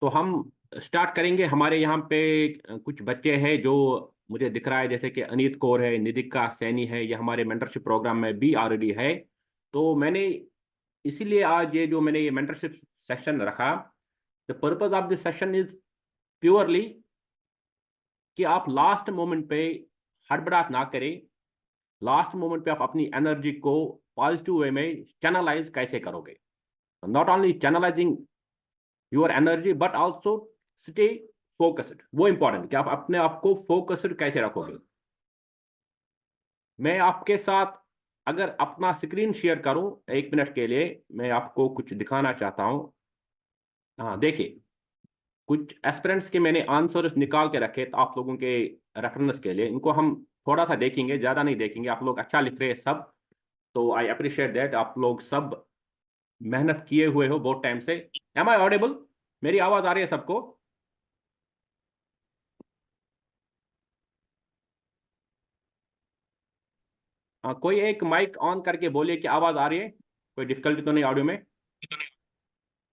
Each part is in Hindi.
तो हम स्टार्ट करेंगे। हमारे यहाँ पे कुछ बच्चे हैं जो मुझे दिख रहा है, जैसे कि अनीत कौर है, निधिका सैनी है, ये हमारे मेंटरशिप प्रोग्राम में भी ऑलरेडी है। तो मैंने इसीलिए आज मैंने ये मेंटरशिप सेशन रखा। The purpose of this session is purely कि आप लास्ट मोमेंट पे हड़बड़ाहट ना करें। लास्ट मोमेंट पे आप अपनी एनर्जी को पॉजिटिव वे में चैनलाइज कैसे करोगे। Not only channelising your energy but also stay focused. वो इंपॉर्टेंट कि आप अपने आप को फोकस्ड कैसे रखोगे। मैं आपके साथ अगर अपना स्क्रीन शेयर करूं 1 मिनट के लिए, मैं आपको कुछ दिखाना चाहता हूं। हाँ, देखिए, कुछ एस्पिरेंट्स के मैंने आंसर्स निकाल के रखे तो आप लोगों के रेफरेंस के लिए। इनको हम थोड़ा सा देखेंगे, ज़्यादा नहीं देखेंगे। आप लोग अच्छा लिख रहे हैं सब, तो आई अप्रिशिएट दैट। आप लोग सब मेहनत किए हुए हो बहुत टाइम से। Am I audible? मेरी आवाज़ आ रही है सबको? हाँ, कोई एक माइक ऑन करके बोलिए कि आवाज़ आ रही है। कोई डिफिकल्टी तो नहीं ऑडियो में?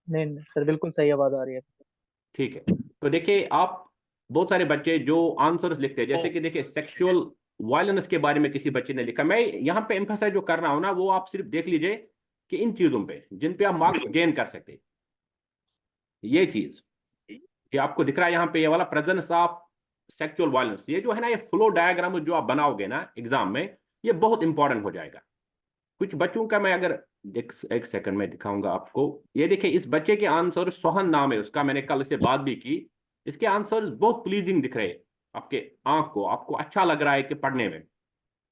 नहीं नहीं सर, बिल्कुल सही आवाज आ रही है। ठीक है। तो देखिए, आप बहुत सारे बच्चे जो आंसर्स लिखते हैं, जैसे कि देखिए सेक्सुअल वायलेंस के बारे में किसी बच्चे ने लिखा। मैं यहाँ पे एम्फसाइज जो कर रहा हूँ ना, वो आप सिर्फ देख लीजिए कि इन चीजों पे जिन पे आप मार्क्स गेन कर सकते हैं, ये चीज, ये आपको दिख रहा है यहाँ पे, ये वाला प्रेजेंस ऑफ सेक्सुअल वायलेंस, ये जो है ना, ये फ्लो डायग्राम जो आप बनाओगे ना एग्जाम में, ये बहुत इंपॉर्टेंट हो जाएगा। कुछ बच्चों का मैं अगर एक सेकंड में दिखाऊंगा आपको। ये देखिए, इस बच्चे के आंसर, सोहन नाम है उसका, मैंने कल से बात भी की। इसके आंसर बहुत प्लीजिंग दिख रहे हैं आपके आंख को, आपको अच्छा लग रहा है कि पढ़ने में।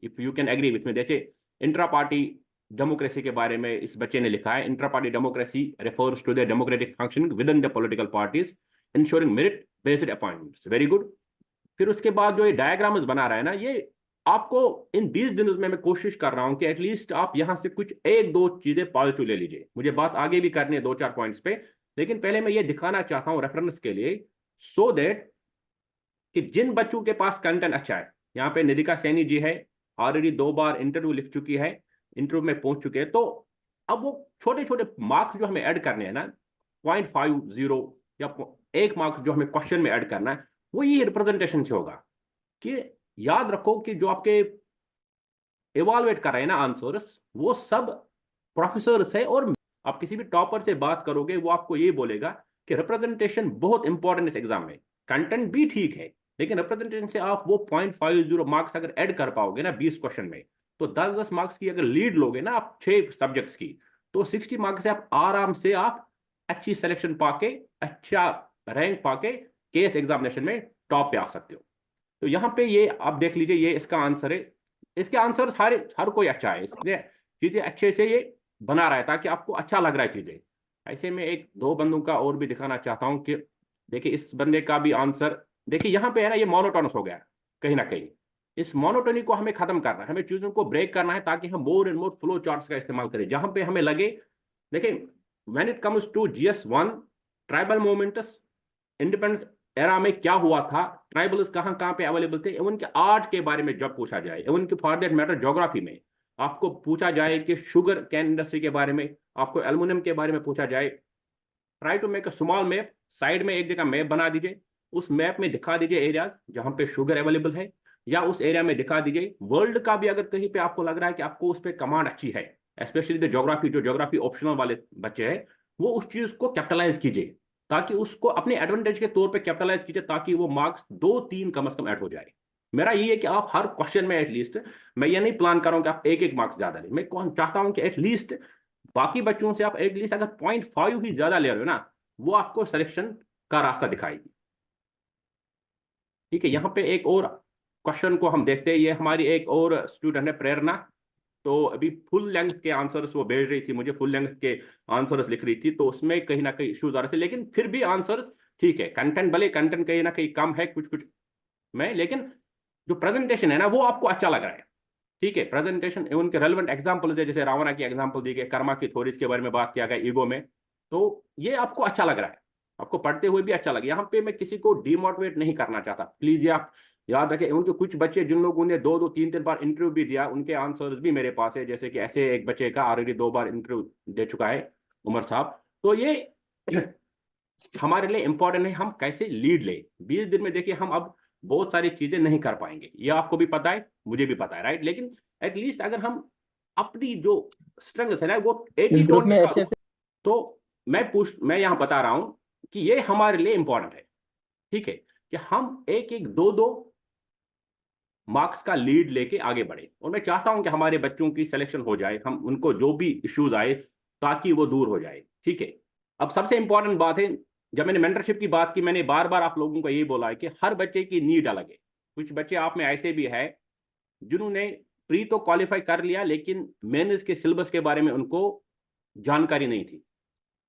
If you can agree with me. जैसे इंट्रा पार्टी डेमोक्रेसी के बारे में इस बच्चे ने लिखा है, intra party democracy refers to the democratic functioning within the political parties ensuring merit based appointments. Very good. फिर उसके बाद जो ये डायग्राम्स बना रहा है ना, ये आपको इन 20 दिनों में मैं कोशिश कर रहा हूं कि एटलीस्ट आप यहां से कुछ एक दो चीजें पॉजिटिव ले लीजिए। मुझे बात आगे भी करनी है दो चार पॉइंट्स पे, लेकिन पहले मैं ये दिखाना चाहता हूं रेफरेंस के लिए, सो दैट कि जिन बच्चों के पास कंटेंट अच्छा है, यहाँ पे निधिका सैनी जी है, ऑलरेडी 2 बार इंटरव्यू लिख चुकी है, इंटरव्यू में पहुंच चुके हैं। तो अब वो छोटे छोटे मार्क्स जो हमें ऐड करने हैं ना, 0.50 या 1 मार्क्स जो हमें क्वेश्चन में ऐड करना है, वो ये रिप्रेजेंटेशन से होगा। कि याद रखो कि जो आपके इवालुएट कर रहे हैं ना आंसर्स, वो सब प्रोफेसर्स है। और आप किसी भी टॉपर से बात करोगे, वो आपको ये बोलेगा कि रिप्रेजेंटेशन बहुत इंपॉर्टेंट इस एग्जाम में। कंटेंट भी ठीक है, लेकिन रिप्रेजेंटेशन से आप वो 0.50 मार्क्स अगर ऐड कर पाओगे ना 20 क्वेश्चन में, तो 10-10 मार्क्स की अगर लीड लोगे ना आप 6 सब्जेक्ट्स की, तो 60 मार्क्स से आप आराम से आप अच्छी सिलेक्शन पाके, अच्छा रैंक पाके केस एग्जामिनेशन में टॉप पे आ सकते हो। तो यहाँ पे ये आप देख लीजिए, ये इसका आंसर है। इसके आंसर हर कोई अच्छा है, इसने चीजें अच्छे से ये बना रहा है ताकि आपको अच्छा लग रहा है चीजें। ऐसे में एक दो बंदों का और भी दिखाना चाहता हूँ कि देखिए, इस बंदे का भी आंसर देखिए, यहाँ पे है ना, ये मोनोटोनस हो गया कहीं ना कहीं। इस मोनोटोनी को हमें खत्म करना है, हमें चीजों को ब्रेक करना है, ताकि हम more and more flow charts का इस्तेमाल करें जहां पे हमें लगे। देखिए, when it comes to GS1, tribal movements, independence era में क्या हुआ था, ट्राइबल्स कहाँ कहाँ पे अवेलेबल थे, इवन के आर्ट के बारे में जब पूछा जाए, इवन के फॉर दैट मैटर ज्योग्राफी में आपको पूछा जाए कि शुगर कैन इंडस्ट्री के बारे में, आपको एल्युमिनियम के बारे में पूछा जाए, try to make a small map, side में एक जगह मैप बना दीजिए, उस मैप में दिखा दीजिए एरिया जहां पे शुगर अवेलेबल है, या उस एरिया में दिखा दीजिए वर्ल्ड का भी, अगर कहीं पे आपको लग रहा है कि आपको उस पर कमांड अच्छी है, स्पेशली द ज्योग्राफी, जो ज्योग्राफी ऑप्शनल वाले बच्चे हैं, वो उस चीज को कैपिटलाइज कीजिए, ताकि उसको अपने एडवांटेज के तौर पे कैपिटलाइज कीजिए, ताकि वो मार्क्स 2-3 कम से कम ऐड हो जाए। मेरा ये है कि आप हर क्वेश्चन में एटलीस्ट, मैं ये नहीं प्लान कर रहा हूं कि आप एक एक मार्क्स ज्यादा लें, मैं कौन चाहता हूं कि एटलीस्ट बाकी बच्चों से आप एटलीस्ट अगर 0.5 ही ज्यादा ले रहे हो ना, वो आपको सिलेक्शन का रास्ता दिखाएगी। ठीक है, यहाँ पे एक और क्वेश्चन को हम देखते हैं। ये हमारी एक और स्टूडेंट है, प्रेरणा। तो अभी फुल लेंथ के आंसर्स वो भेज रही थी मुझे, फुल लेंथ के आंसर्स लिख रही थी, तो उसमें कहीं ना कहीं इश्यूज आ रहे थे, लेकिन फिर भी आंसर्स ठीक है। कंटेंट भले कंटेंट कहीं ना कहीं कम है कुछ कुछ में, लेकिन जो प्रेजेंटेशन है ना, वो आपको अच्छा लग रहा है। ठीक है, प्रेजेंटेशन उनके रेलिवेंट एग्जाम्पल है, जैसे रावणा की एग्जाम्पल दी गई, कर्मा की थोड़ी के बारे में बात किया गया, ईगो में। तो ये आपको अच्छा लग रहा है, आपको पढ़ते हुए भी अच्छा लगे। यहाँ पे मैं किसी को डिमोटिवेट नहीं करना चाहता, प्लीज ये आप याद रखें। उनके कुछ बच्चे जिन लोगों ने 2-2 3-3 बार इंटरव्यू भी दिया, उनके आंसर्स भी मेरे पास है। जैसे कि ऐसे एक बच्चे का ऑलरेडी 2 बार इंटरव्यू दे चुका है, उमर साहब। तो ये हमारे लिए इंपॉर्टेंट है हम कैसे लीड ले। 20 दिन में देखिए हम अब बहुत सारी चीजें नहीं कर पाएंगे, ये आपको भी पता है, मुझे भी पता है, राइट। लेकिन एटलीस्ट अगर हम अपनी जो स्ट्रेंथ है ना वो इस ग्रुप 80-20 में का ऐसे ऐसे तो मैं यहाँ बता रहा हूं कि ये हमारे लिए इंपॉर्टेंट है, ठीक है, कि हम एक एक दो दो मार्क्स का लीड लेके आगे बढ़े। और मैं चाहता हूं कि हमारे बच्चों की सिलेक्शन हो जाए, हम उनको जो भी इश्यूज आए ताकि वो दूर हो जाए, ठीक है। अब सबसे इंपॉर्टेंट बात है, जब मैंने मेंटरशिप की बात की, मैंने बार बार आप लोगों को यही बोला है कि हर बच्चे की नीड अलग है। कुछ बच्चे आप में ऐसे भी है जिन्होंने प्री तो क्वालिफाई कर लिया, लेकिन मेंस के सिलेबस के बारे में उनको जानकारी नहीं थी,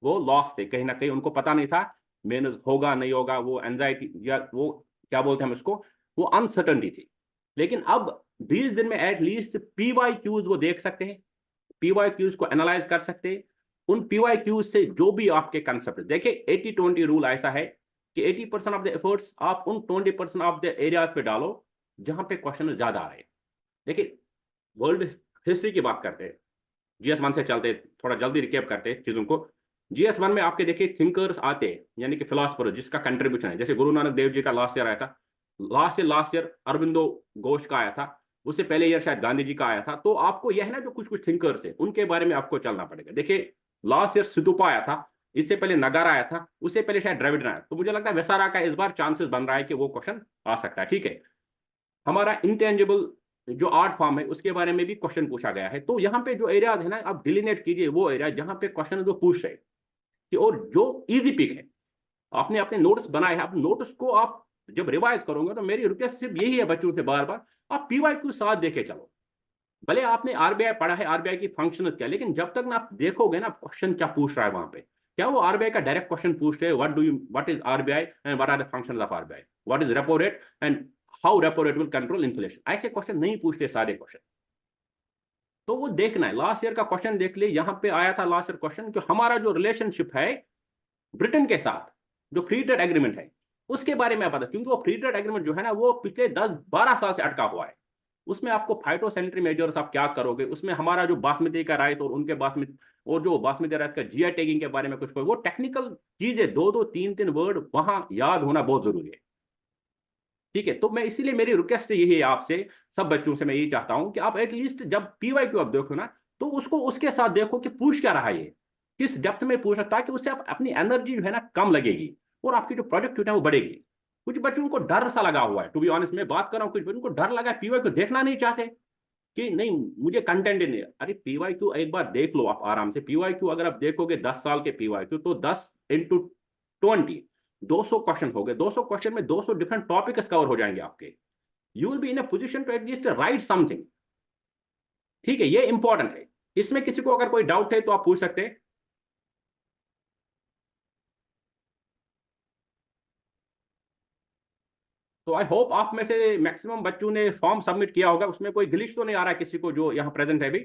वो लॉस थे कहीं ना कहीं, उनको पता नहीं था मेंस होगा नहीं होगा, वो एंजाइटी या वो क्या बोलते हैं हम इसको, वो अनसर्टनिटी थी। लेकिन अब 20 दिन में एटलीस्ट पीवाईक्यूज वो देख सकते हैं, पीवाईक्यूज को एनालाइज कर सकते हैं। उन पीवाईक्यूज से जो भी आपके कंसेप्ट, देखिए 80-20 रूल ऐसा है कि 80% ऑफ द एफर्ट्स आप उन 20% ऑफ द एरियाज पे डालो जहां पे क्वेश्चन ज्यादा आ रहे हैं। देखिए वर्ल्ड हिस्ट्री की बात करते हैं, GS1 से चलते, थोड़ा जल्दी रिकेप करते हैं चीजों को। GS1 में आपके देखिए थिंकर्स आते हैं, यानी कि फिलोसफर जिसका कंट्रीब्यूशन है, जैसे गुरु नानक देव जी का लास्ट ईयर आया था, लास्ट ईयर अरविंदो घोष का आया था, उससे पहले ईयर शायद गांधी जी का आया था। तो आपको यह है ना, जो कुछ कुछ थिंकर्स है उनके बारे में आपको चलना पड़ेगा। देखिए लास्ट ईयर सिद्धूपा आया था, इससे पहले नगारा आया था, उससे पहले शायद द्रविड़ आया। तो मुझे लगता है वेसारा का इस बार चांसेस बन रहा है कि वो क्वेश्चन आ सकता है, ठीक है। हमारा इंटेंजिबल जो आर्ट फॉर्म है उसके बारे में भी क्वेश्चन पूछा गया है। तो यहाँ पे जो एरियाज है ना, आप डिलीनेट कीजिए वो एरिया जहाँ पे क्वेश्चन जो पूछ रहे कि, और जो इजी पिक है, आपने अपने नोट्स बनाए हैं, आप नोट्स को आप जब रिवाइज करोगे तो मेरी रिक्वेस्ट सिर्फ यही है बच्चों से बार बार, आप PYQ साथ देके चलो। भले आपने RBI पढ़ा है, RBI की फंक्शन क्या, लेकिन जब तक ना आप देखोगे ना क्वेश्चन क्या पूछ रहा है वहां पे, क्या वो RBI का डायरेक्ट क्वेश्चन पूछ रहे हैं, what is RBI and what are the functions of RBI, what is repo rate and how repo rate will control inflation, ऐसे क्वेश्चन नहीं पूछते सारे क्वेश्चन। तो वो देखना है, लास्ट ईयर का क्वेश्चन देख लिए, यहाँ पे आया था लास्ट ईयर क्वेश्चन कि हमारा जो रिलेशनशिप है ब्रिटेन के साथ, जो फ्री ट्रेड एग्रीमेंट है उसके बारे में पता, क्योंकि वो फ्री ट्रेड एग्रीमेंट जो है ना वो पिछले 10-12 साल से अटका हुआ है। उसमें आपको फाइटोसैनिटरी मेजर्स आप क्या करोगे, उसमें हमारा जो बासमती का राइस और उनके बासमती और जो बासमती राइस का GI टैगिंग के बारे में कुछ वो टेक्निकल चीजें, 2-2 3-3 वर्ड वहां याद होना बहुत जरूरी है, ठीक है। तो मैं इसीलिए मेरी रिक्वेस्ट यही है आपसे, सब बच्चों से मैं यही चाहता हूं कि आप एटलीस्ट जब PYQ आप देखो ना, तो उसको उसके साथ देखो कि पूछ क्या रहा है, ये किस डेप्थ में पूछ सकता है, कि उससे आप अपनी एनर्जी जो है ना कम लगेगी और आपकी जो प्रोडक्टिविटी है वो बढ़ेगी। कुछ बच्चों को डर सा लगा हुआ है, टू बी ऑनेस्ट मैं बात कर रहा हूँ, कुछ बच्चों को डर लगा है, PYQ देखना नहीं चाहते कि नहीं मुझे कंटेंट ही नहीं। अरे PYQ एक बार देख लो आप आराम से। PYQ अगर आप देखोगे 10 साल के PYQ, तो 10 × 20 200 क्वेश्चन हो गए। 200 क्वेश्चन में 200 डिफरेंट टॉपिक्स कवर हो जाएंगे आपके। You will be in a position to at least write something, ठीक है, ये इंपॉर्टेंट है। इसमें किसी को अगर कोई डाउट है तो आप पूछ सकते हैं। तो आई होप आप में से मैक्सिमम बच्चों ने फॉर्म सबमिट किया होगा, उसमें कोई ग्लिच तो नहीं आ रहा है किसी को जो यहाँ प्रेजेंट है अभी।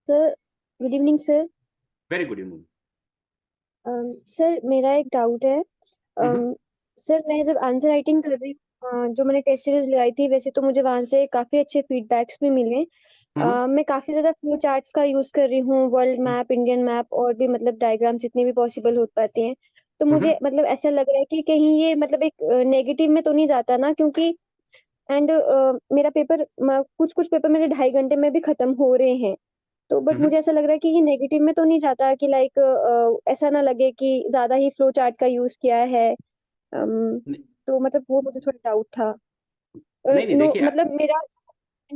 Sir good evening sir. Very good evening. Sir मेरा एक डाउट है। सर मैं जब आंसर राइटिंग कर रही हूँ, जो मैंने टेस्ट सीरीज लगाई थी, वैसे तो मुझे वहां से काफी अच्छे फीडबैक्स भी मिले। मैं काफी ज्यादा फ्लो चार्ट्स का यूज कर रही हूँ, वर्ल्ड मैप, इंडियन मैप, और भी मतलब डायग्राम जितने भी पॉसिबल हो पाते हैं। तो मुझे मतलब ऐसा लग रहा है कि कहीं ये मतलब एक नेगेटिव में तो नहीं जाता ना, क्योंकि एंड मेरा पेपर कुछ कुछ पेपर मेरे 2.5 घंटे में भी खत्म हो रहे हैं। तो बट मुझे ऐसा लग रहा है कि ये नेगेटिव में तो नहीं जाता, कि लाइक ऐसा ना लगे कि ज्यादा ही फ्लो चार्ट का यूज किया है। तो मतलब वो मुझे थोड़ा डाउट था। नहीं नहीं नो देखिए, मतलब मेरा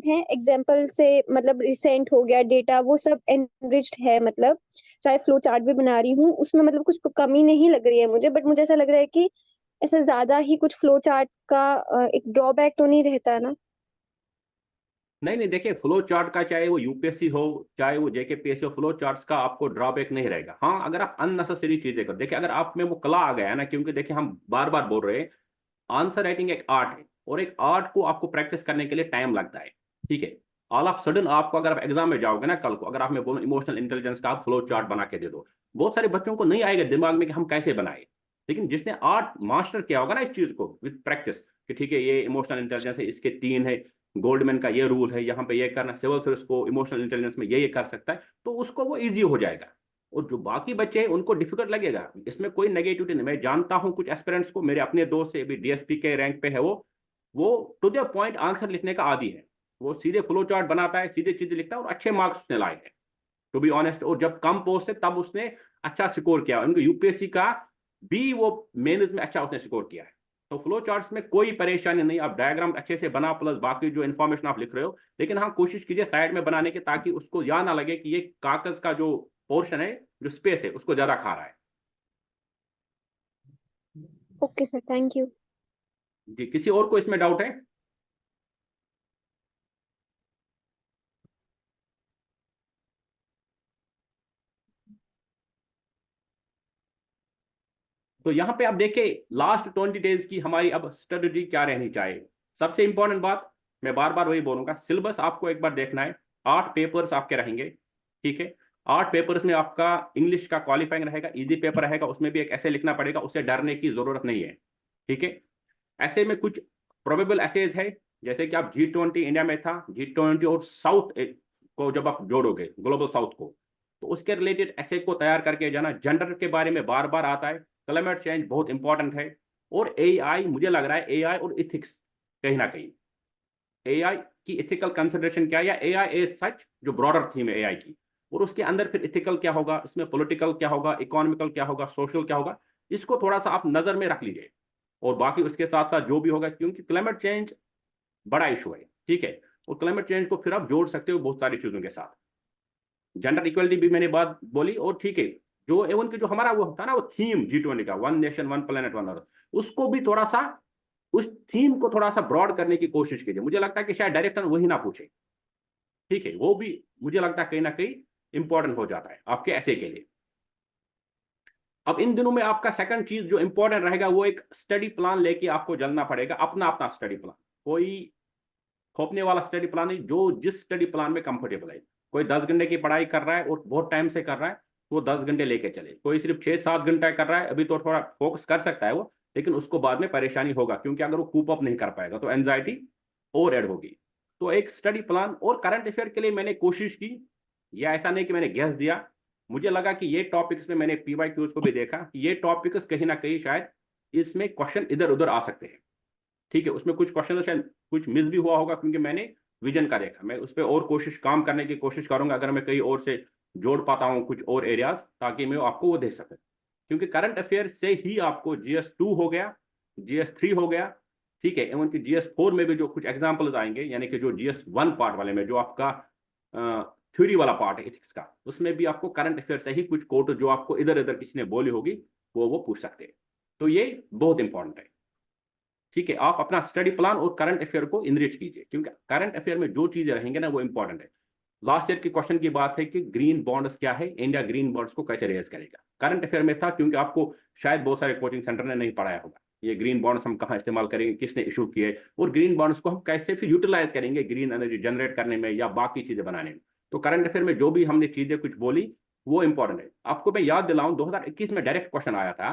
है एग्जाम्पल से, मतलब रिसेंट हो गया डेटा, वो सब एनरिच्ड है, मतलब चाहे फ्लो चार्ट भी बना रही हूँ उसमें मतलब कुछ कमी नहीं लग रही है मुझे। बट मुझे ऐसा लग रहा है कि ऐसा ज्यादा ही कुछ फ्लो चार्ट का एक ड्रॉबैक तो नहीं रहता ना। नहीं नहीं देखिए, फ्लो चार्ट का चाहे वो UPSC हो चाहे वो JKPSC हो, फ्लो चार्ट्स का आपको ड्रॉबैक नहीं रहेगा। हाँ अगर आप अननेसेसरी चीजें कर, देखिए अगर आप में वो कला आ गया है ना, क्योंकि देखिए हम बार बार बोल रहे हैं आंसर राइटिंग एक आर्ट है, और एक आर्ट को आपको प्रैक्टिस करने के लिए टाइम लगता है, ठीक है। ऑल ऑफ सडन आपको अगर आप एग्जाम में जाओगे ना कल को, अगर आप में बोलो इमोशनल इंटेलिजेंस का आप फ्लो चार्ट बना के दे दो, बहुत सारे बच्चों को नहीं आएगा दिमाग में कि हम कैसे बनाए। लेकिन जिसने आर्ट मास्टर किया होगा ना इस चीज को विद प्रैक्टिस, कि ठीक है ये इमोशनल इंटेलिजेंस है, इसके 3 है, गोल्डमैन का ये रूल है, यहाँ पे ये करना, सिविल सर्विस को इमोशनल इंटेलिजेंस में ये कर सकता है, तो उसको वो ईजी हो जाएगा। और जो बाकी बच्चे हैं उनको डिफिकल्ट लगेगा, इसमें कोई नेगेटिविटी नहीं। मैं जानता हूँ कुछ एस्पिरेंट्स को, मेरे अपने दोस्त से, अभी डीएसपी के रैंक पे है वो टू द पॉइंट आंसर लिखने का आदी है, वो सीधे फ्लो चार्ट बनाता है, सीधे चीजें लिखता है और अच्छे मार्क्स उसने लाए हैं, टू बी ऑनेस्ट। और जब कम पोस्ट है तब उसने अच्छा स्कोर किया, उनको यूपीएससी का भी वो मेंस में अच्छा उसने स्कोर किया है। तो फ्लो चार्ट्स में कोई परेशानी नहीं, आप डायग्राम अच्छे से बना, प्लस बाकी जो इन्फॉर्मेशन आप लिख रहे हो, लेकिन हाँ कोशिश कीजिए साइड में बनाने की, ताकि उसको यह ना लगे कि ये कागज का जो पोर्शन है, जो स्पेस है, उसको ज्यादा खा रहा है। Okay sir, thank you. जी, किसी और को इसमें डाउट है? तो यहाँ पे आप देखिए लास्ट 20 डेज की हमारी अब स्ट्रेटजी क्या रहनी चाहिए। सबसे इंपॉर्टेंट बात, मैं बार बार वही बोलूंगा, सिलेबस आपको एक बार देखना है। 8 पेपर्स आपके रहेंगे, ठीक है। 8 पेपर्स में आपका इंग्लिश का क्वालिफाइंग रहेगा, इजी पेपर रहेगा, उसमें भी एक ऐसे लिखना पड़ेगा, उससे डरने की जरूरत नहीं है, ठीक है। ऐसे में कुछ प्रोबेबल एसेज है, जैसे कि आप G20 इंडिया में था, G20 और साउथ को जब आप जोड़ोगे, ग्लोबल साउथ को, तो उसके रिलेटेड ऐसे को तैयार करके जाना। जेंडर के बारे में बार बार आता है, क्लाइमेट चेंज बहुत इंपॉर्टेंट है, और एआई, मुझे लग रहा है एआई और इथिक्स कहीं ना कहीं, एआई की इथिकल कंसिडरेशन क्या है, या एआई एज सच जो ब्रॉडर थीम है एआई की, और उसके अंदर फिर इथिकल क्या होगा, इसमें पॉलिटिकल क्या होगा, इकोनॉमिकल क्या होगा, सोशल क्या होगा, इसको थोड़ा सा आप नजर में रख लीजिए। और बाकी उसके साथ साथ जो भी होगा, क्योंकि क्लाइमेट चेंज बड़ा इशू है, ठीक है। और क्लाइमेट चेंज को फिर आप जोड़ सकते हो बहुत सारी चीजों के साथ। जेंडर इक्वलिटी भी मैंने बात बोली, और ठीक है, जो एवन की जो हमारा वो था ना, वो थीम G20 का, one nation one planet one earth, उसको भी थोड़ा सा, उस थीम को थोड़ा सा ब्रॉड करने की कोशिश कीजिए। मुझे लगता है कि शायद डायरेक्टर वही ना पूछे, ठीक है, वो भी मुझे लगता है कहीं ना कहीं इंपॉर्टेंट हो जाता है आपके ऐसे के लिए। अब इन दिनों में आपका सेकंड चीज जो इंपॉर्टेंट रहेगा, वो एक स्टडी प्लान लेके आपको चलना पड़ेगा, अपना अपना स्टडी प्लान, कोई थोपने वाला स्टडी प्लान नहीं, जो जिस स्टडी प्लान में कंफर्टेबल है। कोई 10 घंटे की पढ़ाई कर रहा है और बहुत टाइम से कर रहा है, वो 10 घंटे लेके चले। कोई सिर्फ 6-7 घंटा कर रहा है, अभी तो थोड़ा फोकस कर सकता है वो, लेकिन उसको बाद में परेशानी होगा, क्योंकि अगर वो कूप अप नहीं कर पाएगा तो एंजाइटी और ऐड होगी। तो एक स्टडी प्लान, और करंट अफेयर के लिए मैंने कोशिश की, या ऐसा नहीं कि मैंने गैस दिया, मुझे लगा कि ये टॉपिक्स में, मैंने PYQs को भी देखा कि ये टॉपिक्स कहीं ना कहीं शायद इसमें क्वेश्चन इधर उधर आ सकते हैं, ठीक है। उसमें कुछ क्वेश्चन शायद कुछ मिस भी हुआ होगा, क्योंकि मैंने विजन का देखा। मैं उस पर और काम करने की कोशिश करूंगा, अगर मैं कहीं और से जोड़ पाता हूँ कुछ और एरियाज, ताकि मैं आपको वो दे सकूं। क्योंकि करंट अफेयर से ही आपको GS2 हो गया, GS3 हो गया, ठीक है। एवं कि GS4 में भी जो कुछ एग्जाम्पल्स आएंगे, यानी कि जो GS1 पार्ट वाले में जो आपका थ्योरी वाला पार्ट है इथिक्स का, उसमें भी आपको करंट अफेयर से ही कुछ कोट जो आपको इधर उधर किसी ने बोली होगी, वो पूछ सकते हैं। तो ये बहुत इंपॉर्टेंट है, ठीक है। आप अपना स्टडी प्लान और करंट अफेयर को इनरिच कीजिए, क्योंकि करंट अफेयर में जो चीजें रहेंगे ना, वो इंपॉर्टेंट है। लास्ट ईयर के क्वेश्चन की बात है कि ग्रीन बॉन्ड्स क्या है, इंडिया ग्रीन बॉन्ड्स को कैसे रेज करेगा, करंट अफेयर में था, क्योंकि आपको शायद बहुत सारे कोचिंग सेंटर ने नहीं पढ़ाया होगा ये ग्रीन बॉन्ड्स हम कहाँ इस्तेमाल करेंगे, किसने इशू किए, और ग्रीन बॉन्ड्स को हम कैसे फिर यूटिलाइज करेंगे ग्रीन एनर्जी जनरेट करने में या बाकी चीजें बनाने में। तो करंट अफेयर में जो भी हमने चीजें कुछ बोली, वो इंपॉर्टेंट है। आपको मैं याद दिलाऊं, 2021 में डायरेक्ट क्वेश्चन आया था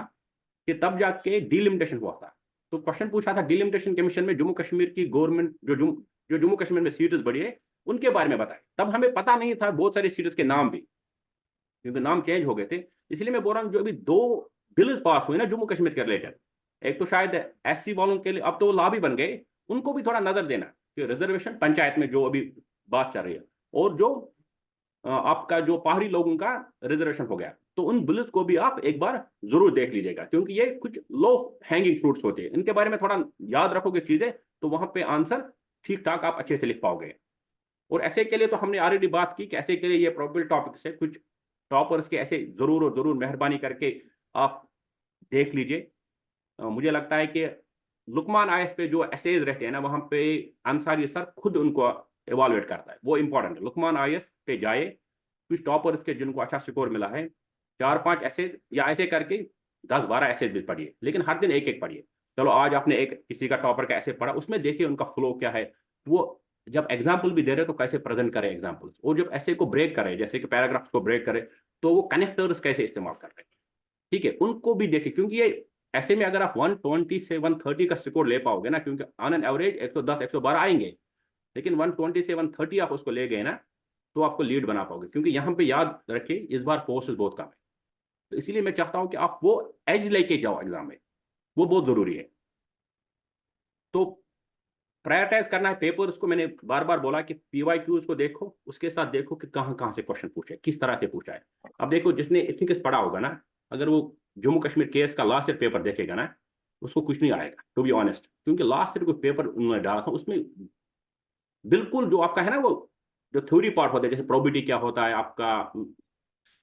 कि तब जाके डिलिमिटेशन हुआ था। तो क्वेश्चन पूछा था डिलिमिटेशन कमीशन में जम्मू कश्मीर की गवर्नमेंट, जो जम्मू कश्मीर में सीट्स बढ़ी है, उनके बारे में बताए। तब हमें पता नहीं था बहुत सारी सीट्स के नाम भी, क्योंकि नाम चेंज हो गए थे। इसलिए मैं बोल रहा हूँ, जो अभी 2 बिल्स पास हुए ना जम्मू कश्मीर के रिलेटेड, एक तो शायद SC वालों के लिए अब तो ला भी बन गए, उनको भी थोड़ा नजर देना कि रिजर्वेशन पंचायत में जो अभी बात चल रही है, और जो आपका जो पहाड़ी लोगों का रिजर्वेशन हो गया, तो उन बिल्स को भी आप एक बार जरूर देख लीजिएगा, क्योंकि ये कुछ लो हैंगिंग फ्रूट्स होते हैं, इनके बारे में थोड़ा याद रखोगे चीजें, तो वहां पे आंसर ठीक ठाक आप अच्छे से लिख पाओगे। और ऐसे के लिए तो हमने ऑलरेडी बात की कि ऐसे के लिए ये प्रोबेबल टॉपिक्स है, कुछ टॉपर्स के ऐसे जरूर और जरूर मेहरबानी करके आप देख लीजिए। मुझे लगता है कि लुकमान आयस पे जो एसेज रहते हैं ना, वहां पे अंसारी सर खुद उनको इवालुएट करता है, वो इंपॉर्टेंट है। लुकमान आयस पे जाए, कुछ टॉपर्स के जिनको अच्छा स्कोर मिला है, 4-5 एसेज या ऐसे करके 10-12 एसेज भी पढ़िए, लेकिन हर दिन एक एक पढ़िए। चलो आज आपने एक किसी का टॉपर का ऐसे पढ़ा, उसमें देखिए उनका फ्लो क्या है, वो जब एग्जाम्पल भी दे रहे तो कैसे प्रेजेंट करें एग्जाम्पल्स, और जब ऐसे को ब्रेक करें, जैसे कि पैराग्राफ्स को ब्रेक करें, तो वो कनेक्टर्स कैसे इस्तेमाल कर रहे हैं, ठीक है, उनको भी देखिए। क्योंकि ये ऐसे में अगर आप 120 से 130 का स्कोर ले पाओगे ना, क्योंकि ऑन एन एवरेज 110 112 आएंगे, लेकिन 120 से 130 आप उसको ले गए ना, तो आपको लीड बना पाओगे। क्योंकि यहाँ पे याद रखिए इस बार पोस्ट बहुत कम है, तो इसीलिए मैं चाहता हूँ कि आप वो एज लेके जाओ एग्जाम में, वो बहुत जरूरी है। तो प्रायोरिटाइज करना है पेपर, उसको मैंने बार बार बोला कि PYQs को देखो, उसके साथ देखो कि कहाँ कहाँ से क्वेश्चन पूछे, किस तरह से पूछा है। अब देखो जिसने इथिक्स पढ़ा होगा ना, अगर वो जम्मू कश्मीर केस का लास्ट ईयर पेपर देखेगा ना, उसको कुछ नहीं आएगा टू बी ऑनेस्ट, क्योंकि लास्ट ईयर कोई पेपर उन्होंने डाला था, उसमें बिल्कुल जो आपका है ना, वो जो थ्योरी पार्ट होता है, जैसे प्रोबिटी क्या होता है आपका,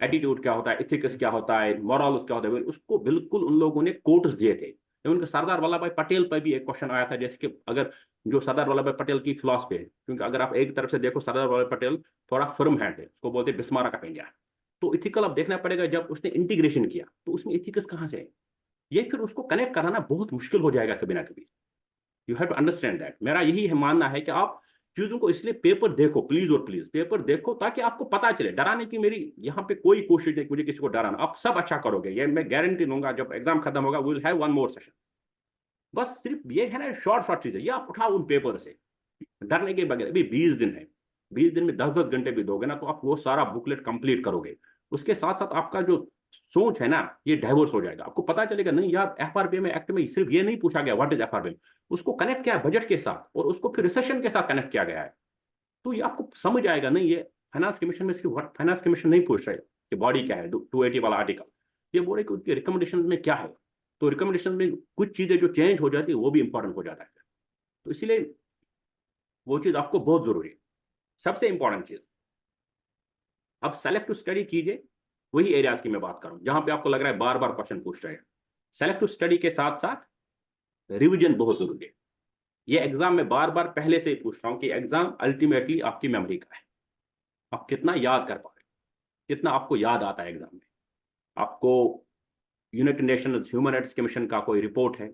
एटीट्यूड क्या होता है, इथिक्स क्या होता है, मॉरल्स क्या होता है, उसको बिल्कुल उन लोगों ने कोट्स दिए थे। उनके सरदार वल्लभ भाई पटेल पर भी एक क्वेश्चन आया था, जैसे कि अगर जो सरदार वल्लभ भाई पटेल की फिलॉसफी है, क्योंकि अगर आप एक तरफ से देखो सरदार वल्लभ भाई पटेल थोड़ा फर्म हैंड है, उसको बोलते हैं बिस्मार्क ऑफ इंडिया। तो इथिकल अब देखना पड़ेगा, जब उसने इंटीग्रेशन किया तो उसमें इथिक्स कहाँ से है, ये फिर उसको कनेक्ट कराना बहुत मुश्किल हो जाएगा कभी ना कभी। You have to understand that. मेरा यही है मानना है कि आप चीजों को इसलिए पेपर देखो प्लीज, और प्लीज पेपर देखो ताकि आपको पता चले। डराने की मेरी यहाँ पे कोई कोशिश नहीं, मुझे किसी को डराना, आप सब अच्छा करोगे, ये मैं गारंटी दूंगा। जब एग्जाम खत्म होगा we will have one more session. बस सिर्फ ये है ना, शॉर्ट शॉर्ट चीजें, ये आप उठाओ उन पेपर से, डरने के बगैर। अभी 20 दिन है, 20 दिन में 10-10 घंटे भी दोगे ना, तो आप वो सारा बुकलेट कंप्लीट करोगे। उसके साथ साथ आपका जो सोच है ना, ये डाइवर्स हो जाएगा। आपको पता चलेगा नहीं यार, FRBM एक्ट में सिर्फ ये नहीं पूछा गया व्हाट इज FRBM, उसको कनेक्ट किया बजट के साथ, और उसको फिर रिसेशन के साथ कनेक्ट किया गया है। तो ये आपको समझ आएगा नहीं, ये फाइनेंस कमीशन में सिर्फ फाइनेंस कमीशन नहीं पूछ रहे कि बॉडी क्या है 280 वाला आर्टिकल, ये बोल रहे कि उनके रिकमेंडेशन में क्या है। तो रिकमेंडेशन में कुछ चीजें जो चेंज हो जाती है वो भी इंपॉर्टेंट हो जाता है। तो इसलिए वो चीज आपको बहुत जरूरी है, सबसे इंपॉर्टेंट चीज। अब सेलेक्टिव स्टडी कीजिए, वही एरियाज की मैं बात करूं जहां पे आपको लग रहा है बार बार क्वेश्चन पूछ रहे हैं। सेलेक्टिव स्टडी के साथ साथ रिवीजन बहुत जरूरी है। ये एग्जाम में बार बार पहले से ही पूछ रहा हूं कि एग्जाम अल्टीमेटली आपकी मेमोरी का है, आप कितना याद कर पा रहे, कितना आपको याद आता है एग्जाम में। आपको United Nations human rights commission का कोई रिपोर्ट है,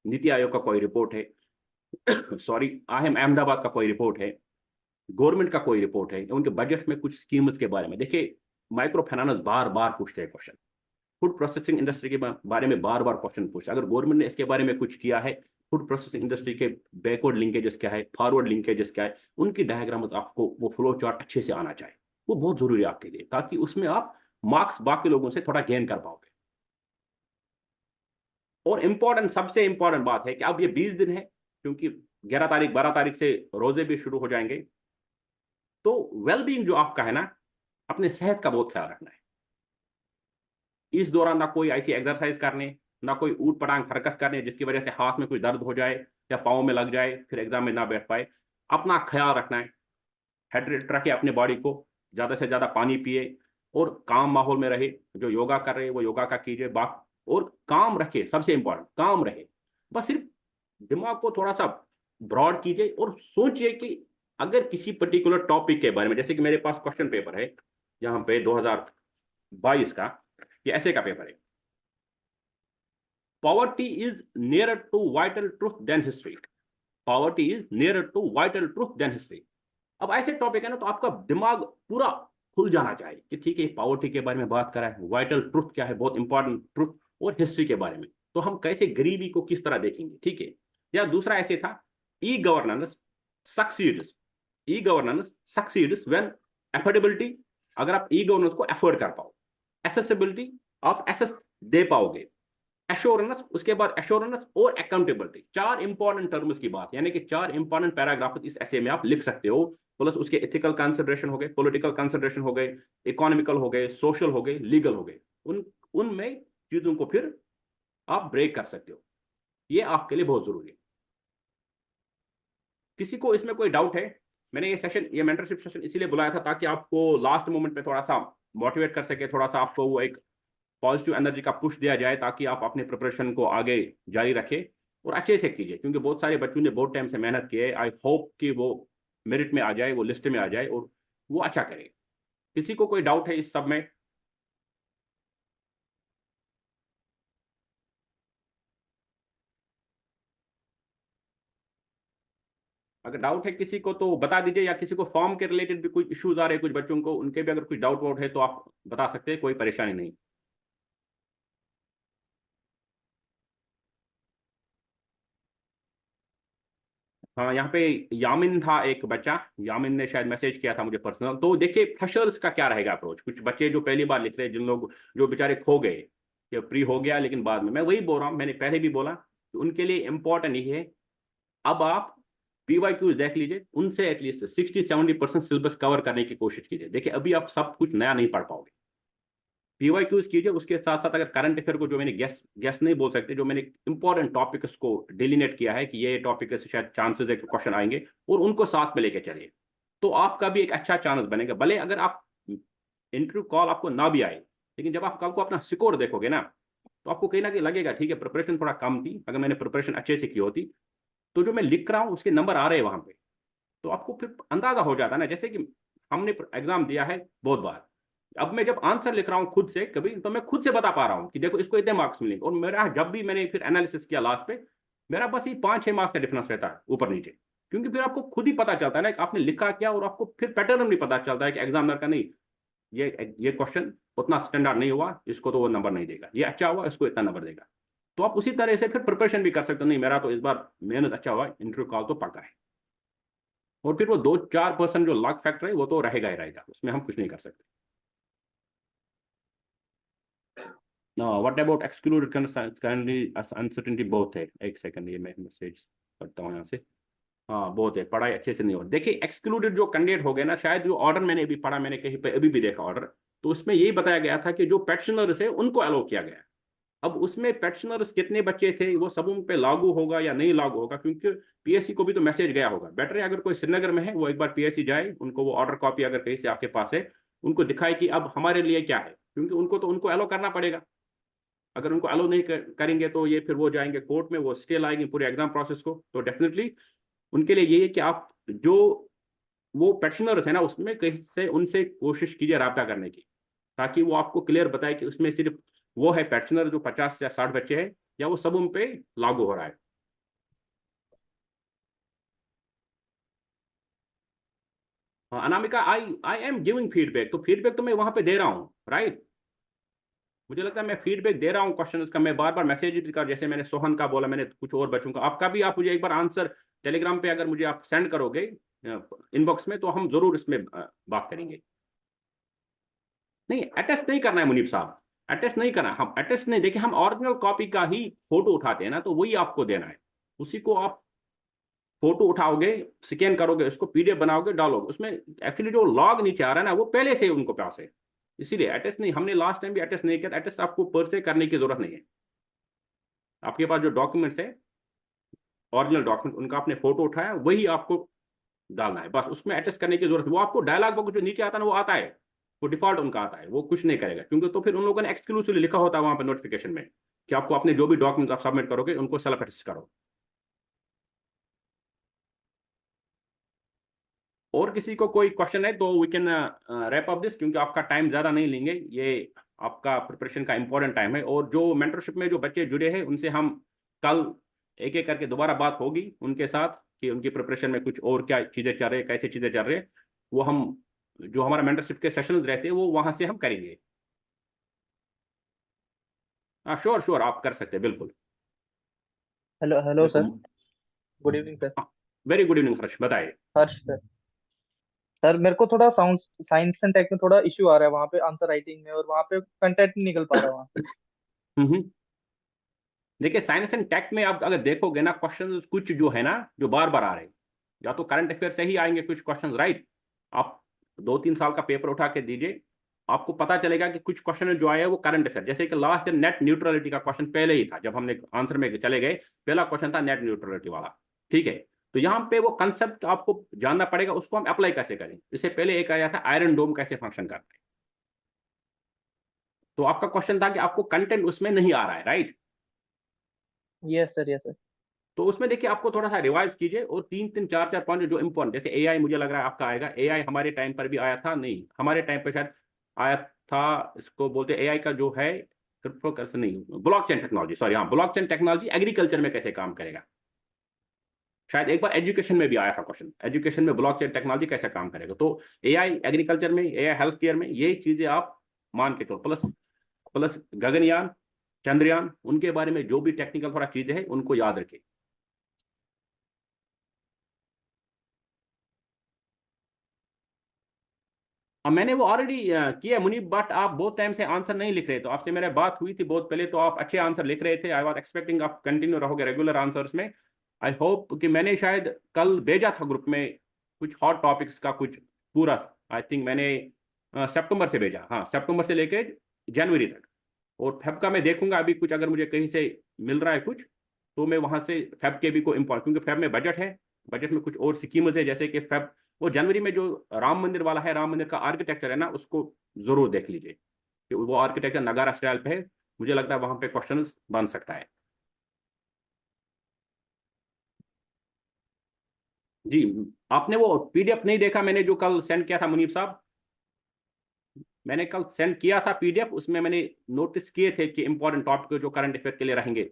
नीति आयोग का कोई रिपोर्ट है सॉरी IIM अहमदाबाद का कोई रिपोर्ट है, गवर्नमेंट का कोई रिपोर्ट है, उनके बजट में कुछ स्कीम्स के बारे में देखिए। माइक्रो फाइनेंस बार बार पूछते हैं क्वेश्चन, फूड प्रोसेसिंग इंडस्ट्री के बारे में बार बार क्वेश्चन पूछते हैं। अगर गवर्नमेंट ने इसके बारे में कुछ किया है, फूड प्रोसेसिंग इंडस्ट्री के बैकवर्ड लिंकेजेस क्या है, फॉरवर्ड लिंकेजेस क्या है, उनकी डायग्राम्स आपको, वो फ्लो चार्ट अच्छे से आना चाहिए। वो बहुत जरूरी है आपके लिए, ताकि उसमें आप मार्क्स बाकी लोगों से थोड़ा गेन कर पाओगे। और इंपॉर्टेंट, सबसे इंपॉर्टेंट बात है कि अब ये 20 दिन है, क्योंकि 11 तारीख 12 तारीख से रोजे भी शुरू हो जाएंगे। तो वेलबींग जो आपका है ना, अपने सेहत का बहुत ख्याल रखना है। इस दौरान ना कोई ऐसी एक्सरसाइज करने, ना कोई ऊट पटांग हरकत करने जिसकी वजह से हाथ में कोई दर्द हो जाए या पाँव में लग जाए, फिर एग्जाम में ना बैठ पाए। अपना ख्याल रखना है, हाइड्रेट रखे अपने बॉडी को, ज़्यादा से ज़्यादा पानी पिए, और काम माहौल में रहे। जो योगा कर रहे हैं वो योगा का कीजिए, बात, और काम रखे, सबसे इंपॉर्टेंट काम रहे। बस सिर्फ दिमाग को थोड़ा सा ब्रॉड कीजिए और सोचिए कि अगर किसी पर्टिकुलर टॉपिक के बारे में, जैसे कि मेरे पास क्वेश्चन पेपर है यहाँ पे 2022 का, ये ऐसे का पेपर है, poverty is near to vital truth then history. Poverty is near to vital truth then history. अब ऐसे टॉपिक है ना, तो आपका दिमाग पूरा खुल जाना चाहिए कि ठीक है, पॉवर्टी के बारे में बात करा है, वाइटल ट्रूथ क्या है, बहुत इंपॉर्टेंट ट्रूथ, और हिस्ट्री के बारे में, तो हम कैसे गरीबी को किस तरह देखेंगे, ठीक है। या दूसरा ऐसे था, e governance succeeds, e governance succeeds when affordability, अगर आप ई गवर्नेंस को एफोर्ड कर पाओ, एसेसिबिलिटी, आप एसेस दे पाओगे, एश्योरेंस, उसके बाद एश्योरेंस और अकाउंटेबिलिटी। 4 इंपॉर्टेंट टर्म्स की बात, यानी कि 4 इंपॉर्टेंट पैराग्राफ इस ऐसे में आप लिख सकते हो। प्लस उसके एथिकल कंसिडरेशन हो गए, पॉलिटिकल कंसिडरेशन हो गए, इकोनॉमिकल हो गए, सोशल हो गए, लीगल हो गए, उनमें चीजों को फिर आप ब्रेक कर सकते हो। ये आपके लिए बहुत जरूरी है। किसी को इसमें कोई डाउट है? मैंने ये सेशन, ये मेंटरशिप सेशन इसीलिए बुलाया था ताकि आपको लास्ट मोमेंट पे थोड़ा सा मोटिवेट कर सके, थोड़ा सा आपको वो एक पॉजिटिव एनर्जी का पुश दिया जाए, ताकि आप अपने प्रिपरेशन को आगे जारी रखें और अच्छे से कीजिए। क्योंकि बहुत सारे बच्चों ने बहुत टाइम से मेहनत की है। आई होप कि वो मेरिट में आ जाए, वो लिस्ट में आ जाए और वो अच्छा करे। किसी को कोई डाउट है इस सब में? अगर डाउट है किसी को तो बता दीजिए, या किसी को फॉर्म के रिलेटेड भी कुछ इश्यूज आ रहे हैं कुछ बच्चों को, उनके भी अगर कुछ डाउट वाउट है तो आप बता सकते हैं, कोई परेशानी नहीं। हाँ, यहाँ पे यामिन था एक बच्चा, यामिन ने शायद मैसेज किया था मुझे पर्सनल। तो देखिए फ्रेशर्स का क्या रहेगा अप्रोच, कुछ बच्चे जो पहली बार लिख रहे हैं, जिन लोग जो बेचारे खो गए, कि प्री हो गया लेकिन बाद में, मैं वही बोल रहा हूँ, मैंने पहले भी बोला कि उनके लिए इंपॉर्टेंट ये है, अब आप PYQs देख लीजिए, उनसे एटलीस्ट 60-70% सिलेबस कवर करने की कोशिश कीजिए। देखिए अभी आप सब कुछ नया नहीं पढ़ पाओगे, PYQs कीजिए, उसके साथ साथ अगर करंट अफेयर को, जो मैंने गेस नहीं बोल सकते, जो मैंने इंपॉर्टेंट टॉपिक्स को डिलीनेट किया है कि ये टॉपिक से शायद चांसेस है कि क्वेश्चन आएंगे, और उनको साथ में लेके चलिए, तो आपका भी एक अच्छा चांस बनेगा। भले अगर आप इंटरव्यू कॉल आपको ना भी आए, लेकिन जब आप कल को अपना स्कोर देखोगे ना, तो आपको कहीं ना कहीं लगेगा ठीक है प्रिपरेशन थोड़ा कम थी, अगर मैंने प्रिपरेशन अच्छे से की होती तो जो मैं लिख रहा हूँ उसके नंबर आ रहे हैं वहां पे, तो आपको फिर अंदाजा हो जाता है ना। जैसे कि हमने एग्जाम दिया है बहुत बार, अब मैं जब आंसर लिख रहा हूँ खुद से कभी, तो मैं खुद से बता पा रहा हूँ कि देखो इसको इतने मार्क्स मिलेंगे, और मेरा जब भी मैंने फिर एनालिसिस किया लास्ट पे, मेरा बस ये 5-6 मार्क्स का डिफरेंस रहता है ऊपर नीचे, क्योंकि फिर आपको खुद ही पता चलता है ना कि आपने लिखा क्या, और आपको फिर पैटर्न भी पता चलता है कि एग्जामिनर का नहीं, ये क्वेश्चन उतना स्टैंडर्ड नहीं हुआ, इसको तो वो नंबर नहीं देगा, ये अच्छा हुआ इसको इतना नंबर देगा। तो आप उसी तरह से फिर प्रिपरेशन भी कर सकते हो, नहीं मेरा तो इस बार मेहनत अच्छा हुआ, इंटरव्यू कॉल तो पक्का है। और फिर वो 2-4% जो लक फैक्टर है वो तो रहेगा ही रहेगा, उसमें हम कुछ नहीं कर सकते। What about excluded kindly uncertainty बहुत है, एक सेकंड ये मैं मैसेज करता हूँ यहाँ से। हाँ बहुत है, पढ़ाई अच्छे से नहीं हो। देखिए एक्सक्लूडेड जो कैंडिडेट हो गए ना, शायद जो ऑर्डर मैंने अभी पढ़ा, मैंने कहीं पे अभी भी देखा ऑर्डर, तो उसमें यही बताया गया था कि जो पेटिशनर्स है उनको अलाउ किया गया। अब उसमें पेटिशनर्स कितने बच्चे थे, वो सब उन पे लागू होगा या नहीं लागू होगा, क्योंकि PSC को भी तो मैसेज गया होगा। बेटर है अगर कोई श्रीनगर में है वो एक बार PSC जाए, उनको वो ऑर्डर कॉपी अगर कहीं से आपके पास है, उनको दिखाए कि अब हमारे लिए क्या है, क्योंकि उनको तो उनको अलाउ करना पड़ेगा। अगर उनको अलाउ नहीं करेंगे तो ये फिर वो जाएंगे कोर्ट में, वो स्टे लाएंगे पूरे एग्जाम प्रोसेस को। तो डेफिनेटली उनके लिए ये है कि आप जो वो पेटिशनर्स है ना, उसमें कहीं से उनसे कोशिश कीजिए रब्ता करने की, ताकि वो आपको क्लियर बताए कि उसमें सिर्फ वो है पेटिशनर जो 50 या 60 बच्चे हैं, या वो सब उन पे लागू हो रहा है। हाँ, अनामिका, आई आई एम गिविंग फीडबैक, तो फीडबैक तो मैं वहां पे दे रहा हूँ, राइट। मुझे लगता है मैं फीडबैक दे रहा हूँ क्वेश्चन का, मैं बार बार मैसेज का, जैसे मैंने सोहन का बोला, मैंने कुछ और बच्चों का, आपका भी आप मुझे एक बार आंसर टेलीग्राम पे अगर मुझे आप सेंड करोगे इनबॉक्स में, तो हम जरूर इसमें बात करेंगे। नहीं, अटेस्ट नहीं करना है मुनीब साहब, अटेस्ट नहीं करना, हम अटेस्ट नहीं, देखिए हम ओरिजिनल कॉपी का ही फोटो उठाते हैं ना, तो वही आपको देना है, उसी को आप फोटो उठाओगे, स्कैन करोगे, उसको PDF बनाओगे, डालोगे उसमें। एक्चुअली जो लॉग नीचे आ रहा है ना, वो पहले से उनको पास है, इसीलिए अटेस्ट नहीं, हमने लास्ट टाइम भी अटेस्ट नहीं किया। अटेस्ट आपको पर से करने की जरूरत नहीं है, आपके पास जो डॉक्यूमेंट्स है, ओरिजिनल डॉक्यूमेंट, उनका आपने फोटो उठाया, वही आपको डालना है, बस उसमें अटेस्ट करने की जरूरत है। वो आपको डायलॉग बॉक्स जो नीचे आता है ना, वो आता है, वो डिफॉल्ट उनका आता है, वो कुछ नहीं करेगा, क्योंकि तो फिर उन लोगों ने एक्सक्लूसिवली लिखा होता है वहां पर नोटिफिकेशन में कि आपको अपने जो भी डॉक्यूमेंट आप सबमिट करोगे उनको सेल्फ अटेस्ट करो। और किसी को कोई क्वेश्चन है तो we can wrap up this, क्योंकि आपका टाइम ज़्यादा नहीं लेंगे, ये आपका प्रिपरेशन का इंपॉर्टेंट टाइम है। और जो मेंटरशिप में जो बच्चे जुड़े हैं उनसे हम कल एक एक करके दोबारा बात होगी उनके साथ, कि उनकी प्रिपरेशन में कुछ और क्या चीज़ें चल रही है, कैसे चीज़ें चल रही है, वो हम जो हमारा मेंटरशिप के सेशंस रहते हैं वो वहाँ से हम करेंगे। हाँ श्योर श्योर, आप कर सकते हैं बिल्कुल। हेलो हेलो देखो, sir. Good evening sir. Very good evening Harsh, बताइए। हर्ष सर। सर मेरे को थोड़ा साउंड साइंस एंड टेक में थोड़ा इश्यू आ रहा है वहाँ पे आंसर राइटिंग में, और वहाँ पे कंटेंट नहीं निकल पा रहा वहाँ पे। हम्म। देखिए साइंस एंड टेक में आप अगर देखोगे ना, क्वेश्चन कुछ जो है ना जो बार बार आ रहे हैं, या तो करंट अफेयर से ही आएंगे कुछ क्वेश्चन, राइट। आप 2-3 साल का पेपर उठा के दीजिए, आपको पता चलेगा कि कुछ क्वेश्चन जो आए हैं वो करंट अफेयर, जैसे कि लास्ट नेट न्यूट्रलिटी का क्वेश्चन पहले ही था, जब हमने आंसर में चले गए, पहला क्वेश्चन था नेट न्यूट्रलिटी वाला, ठीक है। तो यहाँ पे वो कंसेप्ट आपको जानना पड़ेगा, उसको हम अप्लाई कैसे करें। इससे पहले एक आया था आयरन डोम कैसे फंक्शन करता है, तो आपका क्वेश्चन था कि आपको कंटेंट उसमें नहीं आ रहा है, right. Yes sir, yes sir. तो उसमें देखिए आपको थोड़ा सा रिवाइज कीजिए, और 3-3 4-4 पॉइंट जो इंपॉर्टेंट, जैसे AI मुझे लग रहा है आपका आएगा। AI हमारे टाइम पर भी आया था, नहीं हमारे टाइम पर शायद आया था, इसको बोलते AI का जो है क्रिप्टो करेंसी नहीं, ब्लॉकचेन टेक्नोलॉजी, सॉरी हाँ, ब्लॉकचेन टेक्नोलॉजी एग्रीकल्चर में कैसे काम करेगा। शायद एक बार एजुकेशन में भी आया था क्वेश्चन, एजुकेशन में ब्लॉकचेन टेक्नोलॉजी कैसे काम करेगा। तो AI एग्रीकल्चर में, AI हेल्थ केयर में, ये चीजें आप मान के चलो, प्लस प्लस गगनयान, चंद्रयान, उनके बारे में जो भी टेक्निकल थोड़ा चीजें हैं उनको याद रखें। मैंने वो ऑलरेडी किया मुनीब, बट आप बहुत टाइम से आंसर नहीं लिख रहे। तो आपसे मेरे बात हुई थी बहुत पहले, तो आप अच्छे आंसर लिख रहे थे। आई वॉज एक्सपेक्टिंग आप कंटिन्यू रहोगे रेगुलर आंसर्स में। आई होप कि मैंने शायद कल भेजा था ग्रुप में कुछ हॉट टॉपिक्स का कुछ पूरा। आई थिंक मैंने सितंबर से भेजा, हाँ सितंबर से लेके जनवरी तक। और फेब का मैं देखूंगा अभी कुछ अगर मुझे कहीं से मिल रहा है कुछ, तो मैं वहां से फेब के भी को इम्पोर्ट, क्योंकि फेब में बजट है, बजट में कुछ और स्कीम्स है, जैसे कि फेब वो जनवरी में जो राम मंदिर वाला है, राम मंदिर का आर्किटेक्चर है ना, उसको जरूर देख लीजिए कि वो आर्किटेक्चर नगारा स्टाइल पे है। मुझे लगता है वहां पे क्वेश्चन बन सकता है। जी, आपने वो पीडीएफ नहीं देखा मैंने जो कल सेंड किया था मुनीब साहब? मैंने कल सेंड किया था पीडीएफ, उसमें मैंने नोटिस किए थे कि इंपॉर्टेंट टॉपिक जो करंट अफेयर के लिए रहेंगे।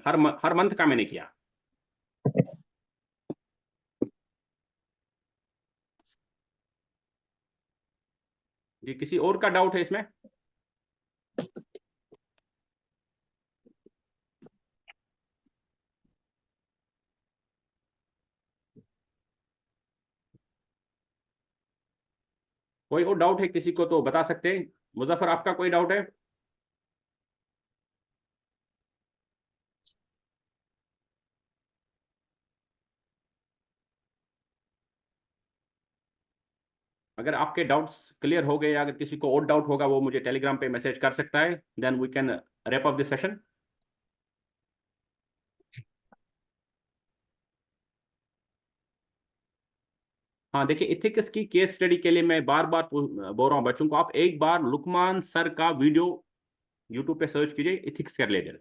हर मंथ का मैंने किया। जी, किसी और का डाउट है इसमें? कोई और डाउट है किसी को तो बता सकते हैं। मुजफ्फर, आपका कोई डाउट है? अगर आपके डाउट्स क्लियर हो गए, अगर किसी को और डाउट होगा वो मुझे टेलीग्राम पे मैसेज कर सकता है, then we can wrap up this session. हाँ देखिए, इथिक्स की केस स्टडी के लिए मैं बार बार बोल रहा हूँ बच्चों को, आप एक बार लुकमान सर का वीडियो यूट्यूब पे सर्च कीजिए इथिक्स के रिलेटेड।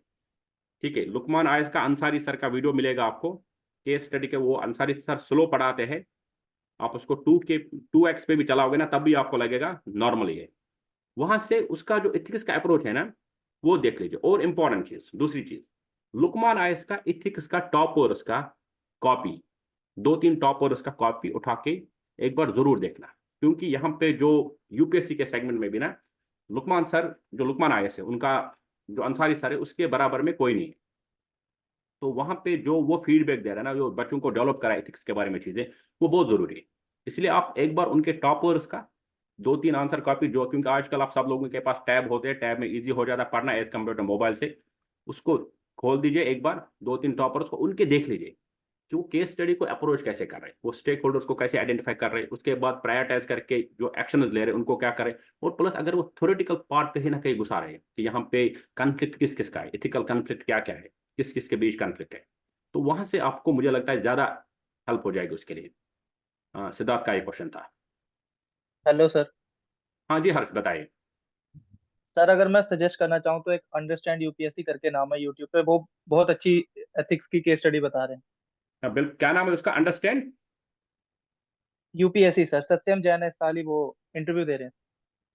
ठीक है, लुकमान आयस का अंसारी सर का वीडियो मिलेगा आपको केस स्टडी के। वो अंसारी सर स्लो पढ़ाते हैं, आप उसको 2x पे भी चलाओगे ना तब भी आपको लगेगा नॉर्मल है। वहां से उसका जो इथिक्स का अप्रोच है ना, वो देख लीजिए। और इंपॉर्टेंट चीज, दूसरी चीज, लुकमान आयस का इथिक्स का टॉप और उसका कॉपी, 2-3 टॉप और उसका कॉपी उठा के एक बार जरूर देखना। क्योंकि यहाँ पे जो यूपीएससी के सेगमेंट में भी ना, लुकमान सर जो लुकमान आयस है उनका जो अंसारी सर है उसके बराबर में कोई नहीं है। तो वहां पे जो वो फीडबैक दे रहा है ना, जो बच्चों को डेवलप करा एथिक्स के बारे में चीजें, वो बहुत जरूरी है। इसलिए आप एक बार उनके टॉपर्स का 2-3 आंसर कॉपी जो, क्योंकि आजकल आप सब लोगों के पास टैब होते हैं, टैब में इजी हो जाता है पढ़ना एज कम्पेयर टू मोबाइल से। उसको खोल दीजिए एक बार, 2-3 टॉपर्स को उनके देख लीजिए कि वो केस स्टडी को अप्रोच कैसे कर रहे हैं, वो स्टेक होल्डर्स को कैसे आइडेंटिफाई कर रहे हैं, उसके बाद प्रायोरिटाइज करके जो एक्शन ले रहे हैं उनको क्या करें। और प्लस अगर वो थ्योरेटिकल पार्ट कहीं ना कहीं घुसा रहे हैं कि यहाँ पे कॉन्फ्लिक्ट किस किस का है, इथिकल कॉन्फ्लिक्ट क्या क्या है, किस किस के बीच कॉन्फ्लिक्ट है, तो वहां से आपको मुझे लगता है ज्यादा हेल्प हो जाएगी उसके लिए। सिद्धार्थ का एक क्वेश्चन था। Hello sir. हाँ जी हर्ष, बताइए। सर अगर मैं सजेस्ट करना चाहूँ तो एक अंडरस्टैंड यूपीएससी करके नाम है यूट्यूब पे, वो बहुत अच्छी एथिक्स की केस स्टडी बता रहे हैं। बिल्कुल, क्या नाम है उसका? अंडरस्टैंड यूपीएससी सर, सत्यम जैन इस साल ही वो इंटरव्यू दे रहे हैं।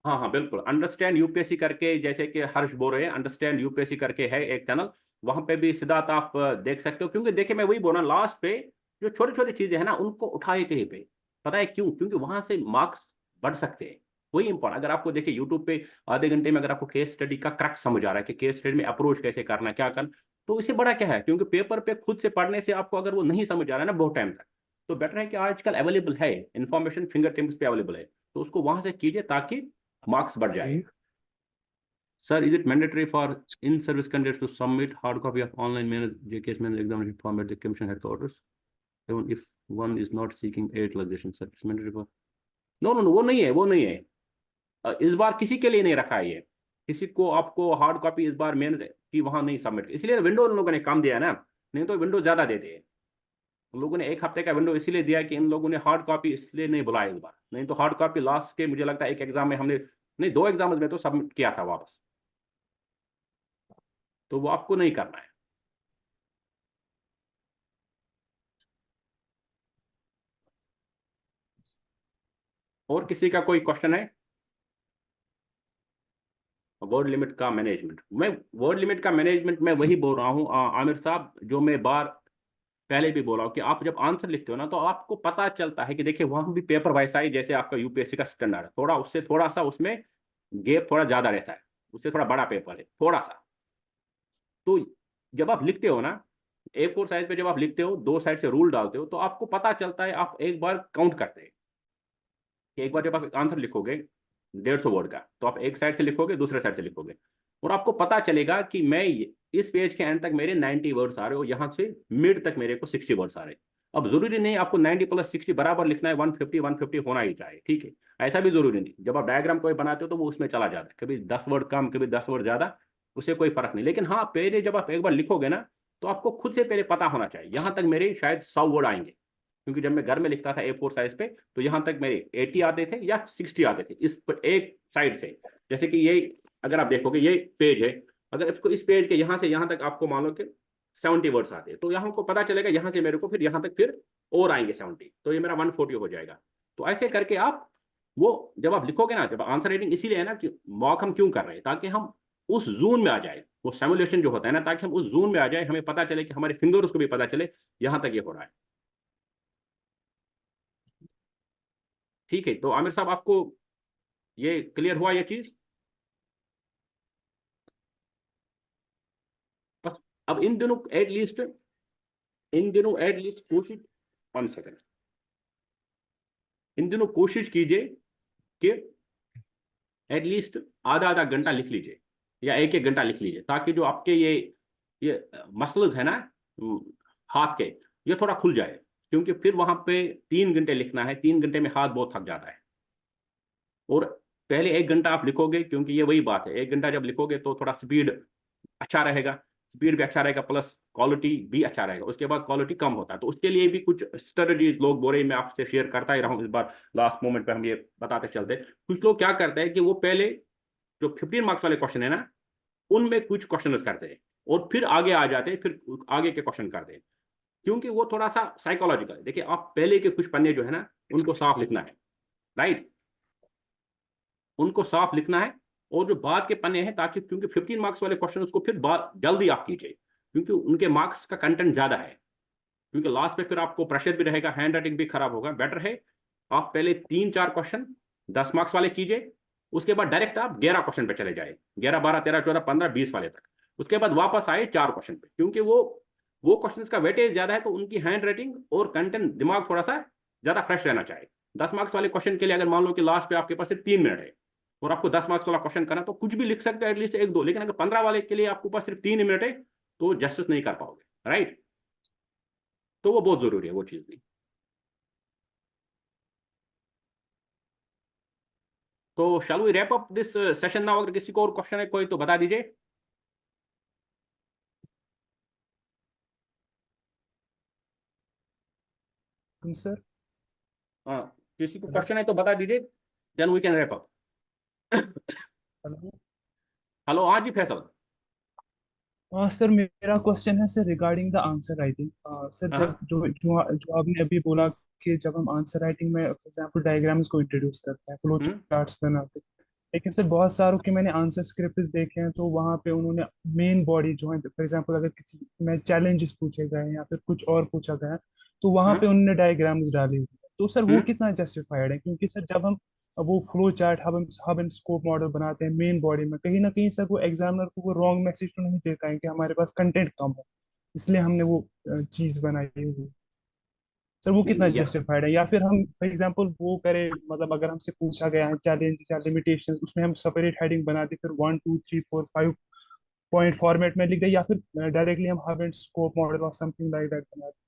हाँ हाँ बिल्कुल, अंडरस्टैंड यूपीएससी करके, जैसे कि हर्ष बोल रहे हैं, अंडरस्टैंड यूपीएससी करके है एक चैनल। वहां पे भी सिद्धार्थ आप देख सकते हो। क्योंकि देखिए, मैं वही बोल रहा हूँ, लास्ट पे जो छोटी छोटी चीजें हैं ना उनको उठाए कहीं पे। पता है क्यों? क्योंकि वहां से मार्क्स बढ़ सकते हैं। वही इंपॉर्टेंट, अगर आपको देखिए यूट्यूब पे आधे घंटे में अगर आपको केस स्टडी का क्रक्स समझ आ रहा है कि केस स्टडी में अप्रोच कैसे करना है, क्या करना, तो इससे बड़ा क्या है? क्योंकि पेपर पे खुद से पढ़ने से आपको अगर वो नहीं समझ आ रहा है ना बहुत टाइम तक, तो बेटर है कि आजकल अवेलेबल है इन्फॉर्मेशन, फिंगर टिप्स पे अवेलेबल है, तो उसको वहां से कीजिए ताकि मार्क्स बढ़ जाए। Sir, is it mandatory for in-service candidates to submit hard copy of online managed JKS managed examination form at the commission headquarters, even if one is not seeking aid legislation? Sir, it's mandatory for. No, no, no, वो नहीं है, वो नहीं है। इस बार किसी के लिए नहीं रखा है ये। किसी को आपको हार्ड कॉपी इस बार मेन की वहां नहीं सबमिट, इसलिए विंडो उन लोगों ने कम दिया है ना, नहीं तो विंडो ज्यादा देते हैं। उन लोगों ने 1 हफ्ते का विंडो इसलिए दिया कि इन लोगों ने हार्ड कॉपी इसलिए नहीं बुलाया इस बार, नहीं तो हार्ड कॉपी लास्ट के मुझे लगता है एक एग्जाम में हमने, नहीं 2 एग्जाम में तो सबमिट किया था वापस, तो वो आपको नहीं करना है। और किसी का कोई क्वेश्चन है? वर्ड लिमिट का मैनेजमेंट, मैं वर्ड लिमिट का मैनेजमेंट मैं वही बोल रहा हूँ आमिर साहब, जो मैं बार पहले भी बोला हूँ कि आप जब आंसर लिखते हो ना तो आपको पता चलता है कि देखिए वहां भी पेपर वैसा ही जैसे आपका यूपीएससी का स्टैंडर्ड, थोड़ा उससे थोड़ा सा उसमें गैप थोड़ा ज्यादा रहता है, उससे थोड़ा बड़ा पेपर है थोड़ा सा। तो जब आप लिखते हो ना A4 साइज पे, जब आप लिखते हो 2 साइड से रूल डालते हो तो आपको पता चलता है। आप एक बार काउंट करते हैं कि एक बार जब आप आंसर लिखोगे 150 वर्ड का, तो आप एक साइड से लिखोगे, दूसरे साइड से लिखोगे, और आपको पता चलेगा कि मैं इस पेज के एंड तक मेरे 90 वर्ड्स आ रहे हो, यहाँ से मिड तक मेरे को 60 वर्ड्स आ रहे हैं। अब जरूरी नहीं आपको 90 + 60 बराबर लिखना है, 150 होना ही चाहिए, ठीक है, ऐसा भी जरूरी नहीं। जब आप डायग्राम कोई बनाते हो तो वो उसमें चला जाता है, कभी 10 वर्ड कम, कभी 10 वर्ड ज्यादा, उससे कोई फर्क नहीं। लेकिन हाँ, पहले जब आप एक बार लिखोगे ना, तो आपको खुद से पहले पता होना चाहिए, यहाँ तक मेरे शायद 100 वर्ड आएंगे, क्योंकि जब मैं घर में लिखता था A4 साइज पे, तो यहाँ तक मेरे 80 आते थे या 60 आते थे इस पर एक साइड से। जैसे कि ये अगर आप देखोगे, ये पेज है, अगर इसको इस पेज के यहाँ से यहाँ तक आपको मान लो कि 70 वर्ड्स आते हैं, तो यहाँ को पता चलेगा यहाँ से मेरे को फिर यहाँ तक फिर और आएंगे 70, तो ये मेरा 140 हो जाएगा। तो ऐसे करके आप वो जब आप लिखोगे ना, जब आंसर राइटिंग इसीलिए है ना कि मॉक हम क्यों कर रहे हैं, ताकि हम उस जोन में आ जाए, वो सिमुलेशन जो होता है ना, ताकि हम उस जोन में आ जाए, हमें पता चले कि हमारे फिंगर्स को भी पता चले यहाँ तक ये हो रहा है। ठीक है, तो आमिर साहब आपको ये क्लियर हुआ ये चीज? बस अब इन दिनों एटलीस्ट कोशिश, 1 सेकंड, इन दिनों कोशिश कीजिए कि एटलीस्ट आधा आधा घंटा लिख लीजिए या एक एक घंटा लिख लीजिए, ताकि जो आपके ये मसल्स है ना हाथ के, ये थोड़ा खुल जाए, क्योंकि फिर वहां पे 3 घंटे लिखना है, 3 घंटे में हाथ बहुत थक जाता है। और पहले 1 घंटा आप लिखोगे, क्योंकि ये वही बात है, 1 घंटा जब लिखोगे तो थोड़ा स्पीड अच्छा रहेगा, स्पीड भी अच्छा रहेगा, प्लस क्वालिटी भी अच्छा रहेगा। उसके बाद क्वालिटी कम होता है, तो उसके लिए भी कुछ स्ट्रेटजीज लोग बोल रहे हैं, मैं आपसे शेयर करता ही रहा हूँ, इस बार लास्ट मोमेंट पे हम ये बताते चलते। कुछ लोग क्या करते हैं कि वो पहले जो 15 मार्क्स वाले क्वेश्चन है ना, उनमें कुछ क्वेश्चन करते हैं और फिर आगे आ जाते हैं, फिर आगे के क्वेश्चन करते हैं, क्योंकि वो थोड़ा सा साइकोलॉजिकल है। देखिए, आप पहले के कुछ पन्ने जो है ना, उनको साफ लिखना है, राइट, उनको साफ लिखना है, और जो बाद के पन्ने हैं, ताकि क्योंकि 15 मार्क्स वाले क्वेश्चन उसको फिर जल्दी आप कीजिए, क्योंकि उनके मार्क्स का कंटेंट ज्यादा है, क्योंकि लास्ट पे फिर आपको प्रेशर भी रहेगा, हैंड राइटिंग भी खराब होगा। बेटर है आप पहले 3-4 क्वेश्चन 10 मार्क्स वाले कीजिए, उसके बाद डायरेक्ट आप 11 क्वेश्चन पे चले जाए, 11, 12, 13, 14, 15, 20 वाले तक, उसके बाद वापस आए 4 क्वेश्चन पे, क्योंकि वो क्वेश्चन का वेटेज ज्यादा है, तो उनकी हैंड राइटिंग और कंटेंट, दिमाग थोड़ा सा ज्यादा फ्रेश रहना चाहिए। 10 मार्क्स वाले क्वेश्चन के लिए अगर मान लो कि लास्ट पे आपके पास सिर्फ 3 मिनट है और आपको 10 मार्क्स वाला क्वेश्चन करना, तो कुछ भी लिख सकते हैं, एटलीस्ट 1-2, लेकिन अगर 15 वाले के लिए आपके पास सिर्फ 3 मिनट है, तो जस्टिस नहीं कर पाओगे, राइट। तो वो बहुत जरूरी है, वो चीज भी। तो shall we wrap up this session now? अगर किसी को और क्वेश्चन है कोई, तो बता दीजिए। सर हाँ, किसी को क्वेश्चन है तो बता दीजिए, then we can wrap up. Hello. Hello, हाँ जी फैसल। सर मेरा क्वेश्चन है sir regarding the answer writing. Sir जब हाँ। जो जो जो आपने अभी बोला कि जब हम आंसर राइटिंग में फॉर एग्जांपल डायग्राम्स को इंट्रोड्यूस करते हैं, फ्लो हम्म। चार्ट्स बनाते हैं, लेकिन सर बहुत सारों के मैंने आंसर स्क्रिप्ट देखे हैं, तो वहाँ पे उन्होंने मेन बॉडी जो है, फॉर एग्जांपल अगर किसी में चैलेंजेस पूछे गए हैं या फिर कुछ और पूछा गया है, तो वहाँ पे हम्म। उन्होंने डायग्राम्स डाली हुई है। तो सर वो हम्म। कितना जस्टिफाइड है? क्योंकि सर जब हम वो flow chart hub and scope model बनाते हैं मेन बॉडी में, कहीं ना कहीं सर वो एग्जामिनर को वो रॉन्ग मैसेज तो नहीं देता है कि हमारे पास कंटेंट कम है, इसलिए हमने वो चीज बनाई हुई है। सर वो कितना नहीं या जस्टिफाइड है? या फिर हम फॉर एग्जांपल वो करें, मतलब अगर हमसे पूछा गया है चैलेंज या लिमिटेशंस, उसमें हम सेपरेट हेडिंग बना दी, फिर 1 2 3 4 5 पॉइंट फॉर्मेट में लिख दे, या फिर डायरेक्टली हम हब एंड स्कोप मॉडल और समथिंग लाइक दैट बना दें।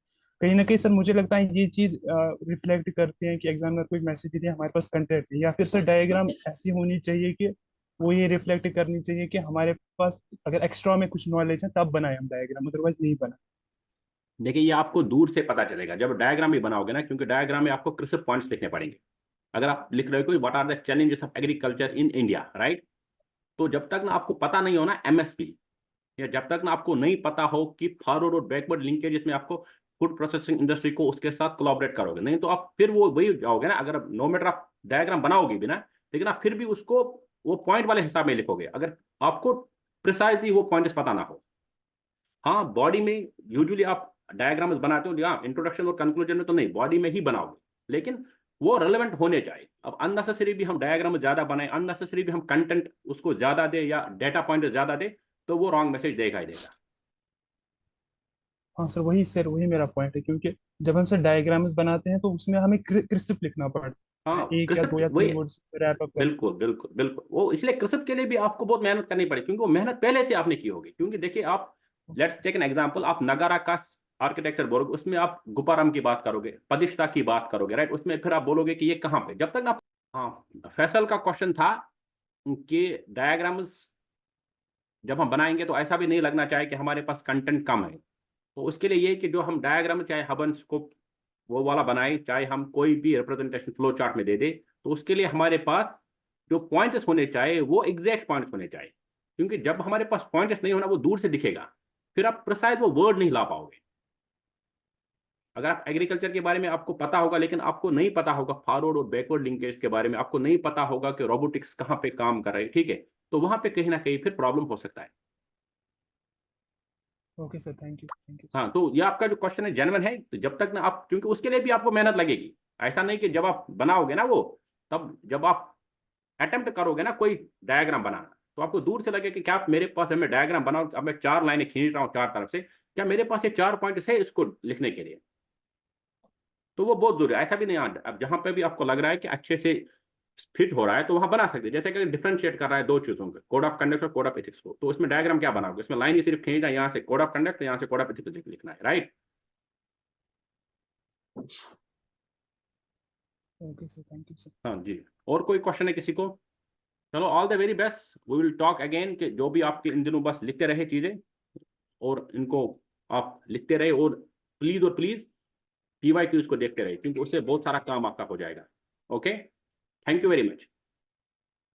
कहीं ना कहीं सर मुझे लगता है ये चीज रिफ्लेक्ट करते हैं कि एग्जामिनर को एक मैसेज दे दिया हमारे पास कंटेंट है, या फिर सर डायग्राम ऐसी होनी चाहिए कि वो ये रिफ्लेक्ट करनी चाहिए कि हमारे पास अगर एक्स्ट्रा में कुछ नॉलेज है तब बनाए हम डायग्राम, अदरवाइज नहीं बना। देखिए, ये आपको दूर से पता चलेगा जब डायग्राम भी बनाओगे ना, क्योंकि डायग्राम में आपको क्रिस्प पॉइंट्स लिखने पड़ेंगे। अगर आप लिख रहे हो कि what are the challenges of agriculture in India, right, तो जब तक ना आपको पता नहीं हो ना एमएसपी, या जब तक ना आपको नहीं पता हो कि फॉरवर्ड और बैकवर्ड लिंकेजेस में आपको फूड प्रोसेसिंग इंडस्ट्री को उसके साथ कोलैबोरेट करोगे, नहीं तो आप फिर वो वही जाओगे ना। अगर नो मैटर आप डायग्राम बनाओगे भी ना, लेकिन आप फिर भी उसको वो पॉइंट वाले हिसाब में लिखोगे, अगर आपको प्रिसाइजली वो पॉइंट्स पता ना हो। हाँ, बॉडी में यूजुअली आप डायग्राम्स बनाते हो, हाँ, इंट्रोडक्शन और कंक्लूजन में तो नहीं, बॉडी में ही बनाओगे, लेकिन वो रेलेवेंट होने चाहिए। अब अननेसेसरी भी हम डायग्राम ज्यादा बनाए, अननेसेसरी भी हम कंटेंट उसको ज्यादा दे या डेटा पॉइंट ज्यादा दे, तो वो रॉन्ग मैसेज देगा ही देगा। हाँ सर वही मेरा पॉइंट है, क्योंकि जब हम सर डायग्राम्स बनाते हैं तो उसमें हमें क्रिस्प लिखना पड़ता हाँ एक या क्रिस्प दो या वही, तीन वर्ड्स रैप अप कर। बिल्कुल बिल्कुल बिल्कुल, वो इसलिए क्रिस्प के लिए भी आपको बहुत मेहनत करनी पड़ेगी, क्योंकि वो मेहनत पहले से आपने की होगी। क्योंकि देखिए आप, लेट्स टेक एन एग्जांपल, आप नगारा का आर्किटेक्चर बोलोगे, उसमें आप गुपाराम की बात करोगे, पदिश्ता की बात करोगे, राइट, उसमें फिर आप बोलोगे कि ये कहाँ पे, जब तक ना। हाँ फैसल का क्वेश्चन था कि डायग्राम्स जब हम बनाएंगे तो ऐसा भी नहीं लगना चाहिए कि हमारे पास कंटेंट कम है। तो उसके लिए ये कि जो हम डायग्राम, चाहे हबन स्कोप वो वाला बनाए, चाहे हम कोई भी रिप्रेजेंटेशन फ्लो चार्ट में दे दे, तो उसके लिए हमारे पास जो पॉइंट्स होने चाहिए वो एग्जैक्ट पॉइंट्स होने चाहिए। क्योंकि जब हमारे पास पॉइंट्स नहीं होना, वो दूर से दिखेगा, फिर आप प्रिसाइज वो वर्ड नहीं ला पाओगे। अगर आप एग्रीकल्चर के बारे में आपको पता होगा, लेकिन आपको नहीं पता होगा फॉरवर्ड और बैकवर्ड लिंकेज के बारे में, आपको नहीं पता होगा कि रोबोटिक्स कहाँ पे काम कर रहे हैं, ठीक है, तो वहां पे कहीं ना कहीं फिर प्रॉब्लम हो सकता है। ओके सर, थैंक यू हाँ, तो ये आपका जो क्वेश्चन है जेन्युइन है, तो जब तक ना आप, क्योंकि उसके लिए भी आपको मेहनत लगेगी। ऐसा नहीं कि जब आप बनाओगे ना वो, तब जब आप अटेम्प्ट करोगे ना कोई डायग्राम बनाना, तो आपको दूर से लगे कि क्या मेरे पास है, मैं डायग्राम बनाऊं, अब मैं 4 लाइनें खींच रहा हूँ चार तरफ से, क्या मेरे पास ये 4 पॉइंट है इसको लिखने के लिए। तो वो बहुत जरूरी है। ऐसा भी नहीं, अब जहां पे भी आपको लग रहा है कि अच्छे से फिट हो रहा है, तो वहां बना सकते हैं। जैसे कि डिफरेंशिएट कर रहा है दो चीजों को, कोड ऑफ कंडक्ट और कोड ऑफ एथिक्स को, तो उसमें डायग्राम क्या बनाओगे, उसमें लाइन ही सिर्फ खींचना है, यहाँ से कोड ऑफ कंडक्ट, यहाँ से कोड ऑफ एथिक्स लिखना है, right. Okay sir, thank you sir. हाँ जी, और कोई क्वेश्चन है किसी को? चलो, all the very best, we will talk again, कि जो भी आपके इन दिनों बस लिखते रहे चीजें, और इनको आप लिखते रहे, और प्लीज PYQs को देखते रहे, क्योंकि उससे बहुत सारा काम आपका हो जाएगा। Okay, thank you very much.